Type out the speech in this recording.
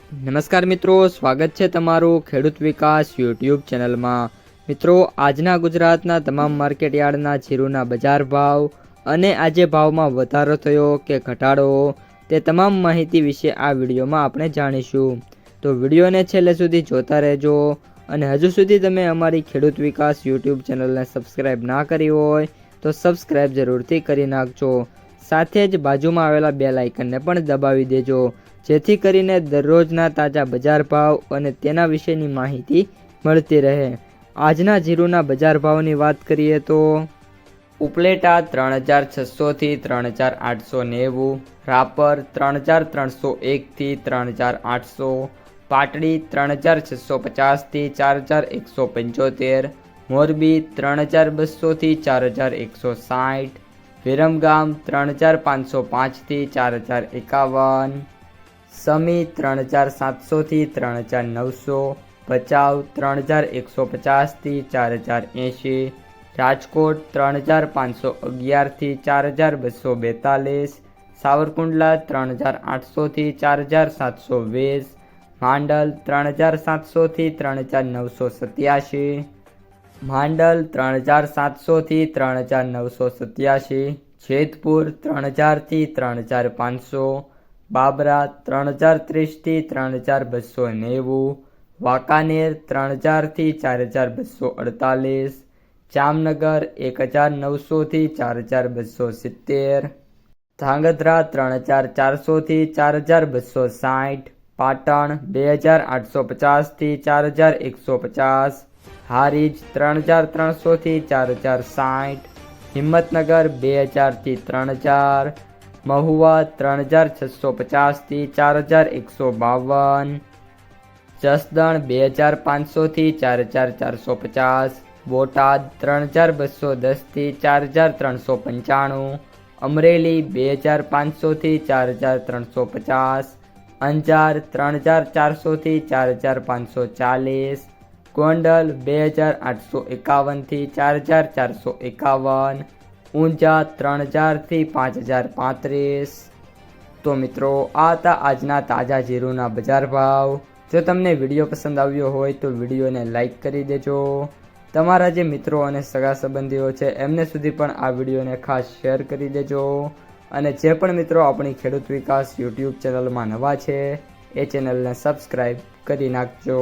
નમસ્કાર મિત્રો, સ્વાગત છે તમારું ખેડૂત વિકાસ યુટ્યુબ ચેનલમાં। મિત્રો, આજના ગુજરાતના તમામ માર્કેટયાર્ડના જીરુના બજાર ભાવ અને આજે ભાવમાં વધારો થયો કે ઘટાડો તે તમામ માહિતી વિશે આ વિડીયોમાં આપણે જાણીશું। તો વિડીયોને છેલ્લે સુધી જોતા રહેજો અને હજુ સુધી તમે અમારી ખેડૂત વિકાસ યુટ્યુબ ચેનલને સબસ્ક્રાઈબ ના કરી હોય તો સબસ્ક્રાઈબ જરૂરથી કરી નાખજો। સાથે જ બાજુમાં આવેલા બેલ આઇકનને પણ દબાવી દેજો, જેથી કરીને દરરોજના તાજા બજાર ભાવ અને તેના વિશેની માહિતી મળતી રહે। આજના જીરુના બજાર ભાવની વાત કરીએ તો ઉપલેટા 3600 થી 3890, રાપર 3301 થી 3800, પાટડી 3650 થી 4175, મોરબી 3200 થી 4160, વિરમગામ 3505 થી 4051, સમી 3700 થી 3900, ભચાઉ 3150 થી 4080, રાજકોટ 3511 થી 4242, સાવરકુંડલા 3800 થી 4720, માંડલ 3700 થી 3987, માંડલ 3700 થી 3987, જેતપુર 3000 થી 3500, બાબરા 3030 થી 3290, વાંકાનેર 3000 થી 4248, જામનગર 1900 થી 4270, ધાંગધ્રા 3400 થી 4260, પાટણ 2850 થી 4150, હારીજ 3300 થી 4060, હિંમતનગર 2000 થી 3000, મહુવા 3650 થી 4152, જસદણ 2500 થી 4450, બોટાદ 3210 થી 4395, અમરેલી 2500 થી 4350, અંજાર 3400 થી 4540, ગોંડલ 2851 થી 4451, ઊંઝા 3000 થી 5035। તો મિત્રો, આ હતા આજના તાજા જીરુના બજાર ભાવ। જો તમને વિડીયો પસંદ આવ્યો હોય તો વિડીયોને લાઈક કરી દેજો। તમારા જે મિત્રો અને સગા સંબંધીઓ છે એમને સુધી પણ આ વિડીયોને ખાસ શેર કરી દેજો। અને જે પણ મિત્રો આપણી ખેડૂત વિકાસ યુટ્યુબ ચેનલમાં નવા છે એ ચેનલને સબસ્ક્રાઈબ કરી નાખજો।